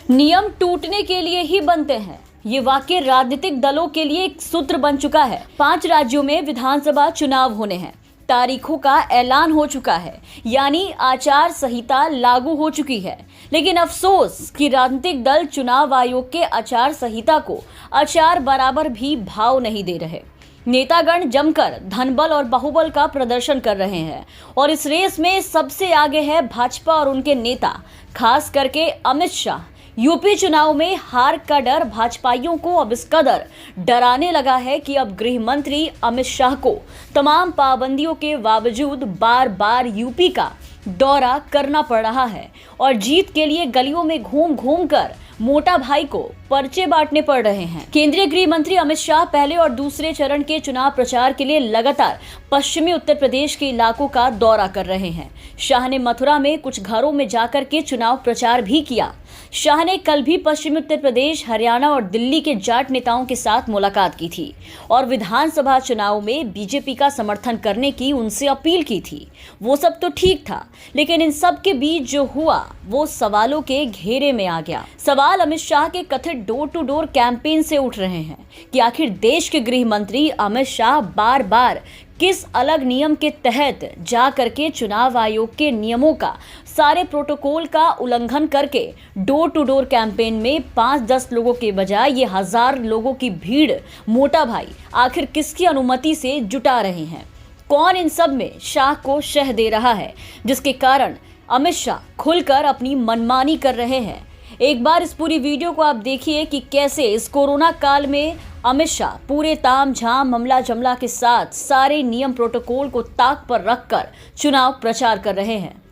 नियम टूटने के लिए ही बनते हैं, ये वाक्य राजनीतिक दलों के लिए एक सूत्र बन चुका है। 5 राज्यों में विधानसभा चुनाव होने हैं, तारीखों का ऐलान हो चुका है, यानी आचार संहिता लागू हो चुकी है। लेकिन अफसोस कि राजनीतिक दल चुनाव आयोग के आचार संहिता को आचार बराबर भी भाव नहीं दे रहे। नेतागण जमकर धनबल और बाहुबल का प्रदर्शन कर रहे हैं और इस रेस में सबसे आगे है भाजपा और उनके नेता, खास करके अमित शाह। यूपी चुनाव में हार का डर भाजपाइयों को अब इस कदर डराने लगा है कि अब गृह मंत्री अमित शाह को तमाम पाबंदियों के बावजूद बार बार यूपी का दौरा करना पड़ रहा है और जीत के लिए गलियों में घूम घूम कर मोटा भाई को पर्चे बांटने पड़ रहे हैं। केंद्रीय गृह मंत्री अमित शाह पहले और दूसरे चरण के चुनाव प्रचार के लिए लगातार पश्चिमी उत्तर प्रदेश के इलाकों का दौरा कर रहे हैं। शाह ने मथुरा में कुछ घरों में जाकर के चुनाव प्रचार भी किया। शाह ने कल भी पश्चिमी उत्तर प्रदेश, हरियाणा और दिल्ली के जाट नेताओं के साथ मुलाकात की थी और विधानसभा चुनाव में बीजेपी का समर्थन करने की उनसे अपील की थी। वो सब तो ठीक था, लेकिन इन सब के बीच जो हुआ वो सवालों के घेरे में आ गया। सवाल अमित शाह के कथित डोर टू डोर कैंपेन से उठ रहे हैं कि आखिर देश के गृह मंत्री अमित शाह बार बार किस अलग नियम के तहत जा करके चुनाव आयोग के नियमों का, सारे प्रोटोकॉल का उल्लंघन करके डोर टू डोर कैंपेन में 5-10 लोगों के बजाय ये 1000 लोगों की भीड़ मोटा भाई आखिर किसकी अनुमति से जुटा रहे हैं। कौन इन सब में शाह को शह दे रहा है, जिसके कारण अमित शाह खुलकर अपनी मनमानी कर रहे हैं। एक बार इस पूरी वीडियो को आप देखिए कि कैसे इस कोरोना काल में अमित शाह पूरे ताम झाम मामला जमला के साथ सारे नियम प्रोटोकॉल को ताक पर रखकर चुनाव प्रचार कर रहे हैं।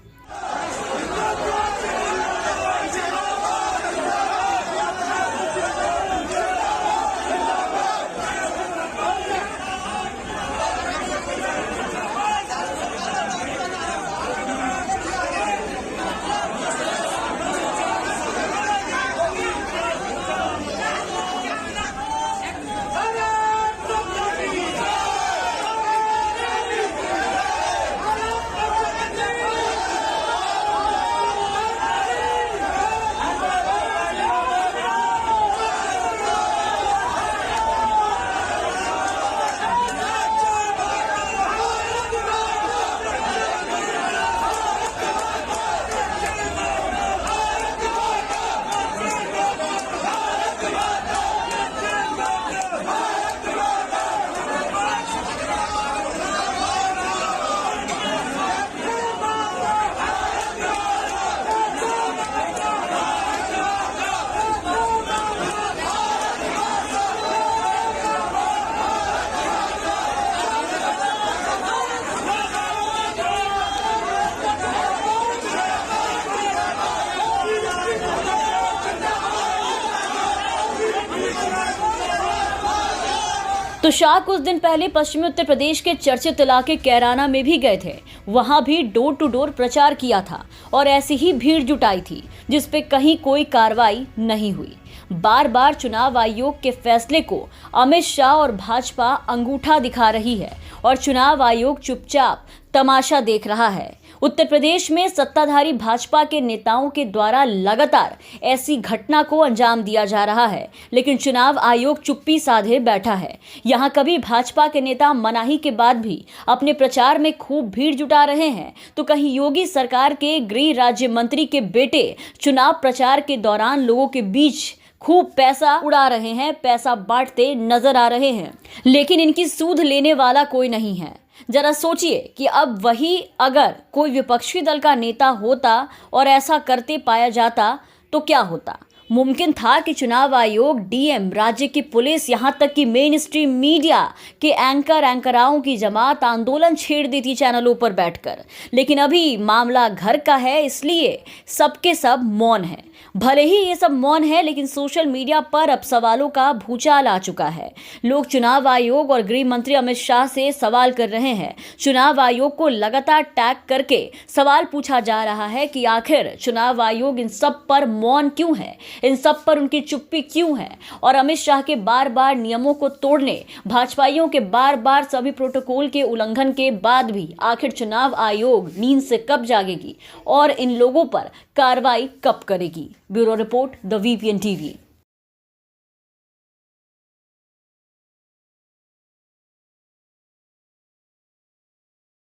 तो शाह कुछ दिन पहले पश्चिमी उत्तर प्रदेश के चर्चित इलाके कैराना में भी गए थे। वहां भी डोर टू डोर प्रचार किया था और ऐसी ही भीड़ जुटाई थी जिस पे कहीं कोई कार्रवाई नहीं हुई। बार बार चुनाव आयोग के फैसले को अमित शाह और भाजपा अंगूठा दिखा रही है और चुनाव आयोग चुपचाप तमाशा देख रहा है। उत्तर प्रदेश में सत्ताधारी भाजपा के नेताओं के द्वारा लगातार ऐसी घटना को अंजाम दिया जा रहा है, लेकिन चुनाव आयोग चुप्पी साधे बैठा है। यहां कभी भाजपा के नेता मनाही के बाद भी अपने प्रचार में खूब भीड़ जुटा रहे हैं, तो कहीं योगी सरकार के गृह राज्य मंत्री के बेटे चुनाव प्रचार के दौरान लोगों के बीच खूब पैसा उड़ा रहे हैं, पैसा बांटते नजर आ रहे हैं, लेकिन इनकी सूद लेने वाला कोई नहीं है। जरा सोचिए कि अब वही अगर कोई विपक्षी दल का नेता होता और ऐसा करते पाया जाता तो क्या होता। मुमकिन था कि चुनाव आयोग, डीएम, राज्य की पुलिस, यहां तक कि मेन स्ट्रीम मीडिया के एंकराओं की जमात आंदोलन छेड़ देती चैनलों पर बैठकर, लेकिन अभी मामला घर का है, इसलिए सबके सब मौन है। भले ही ये सब मौन है, लेकिन सोशल मीडिया पर अब सवालों का भूचाल आ चुका है। लोग चुनाव आयोग और गृह मंत्री अमित शाह से सवाल कर रहे हैं। चुनाव आयोग को लगातार टैग करके सवाल पूछा जा रहा है कि आखिर चुनाव आयोग इन सब पर मौन क्यों है। इन सब पर उनकी चुप्पी क्यों है? और अमित शाह के बार बार नियमों को तोड़ने, भाजपाइयों के बार बार सभी प्रोटोकॉल के उल्लंघन के बाद भी आखिर चुनाव आयोग नींद से कब जागेगी और इन लोगों पर कार्रवाई कब करेगी? Bureau report, the VPN TV.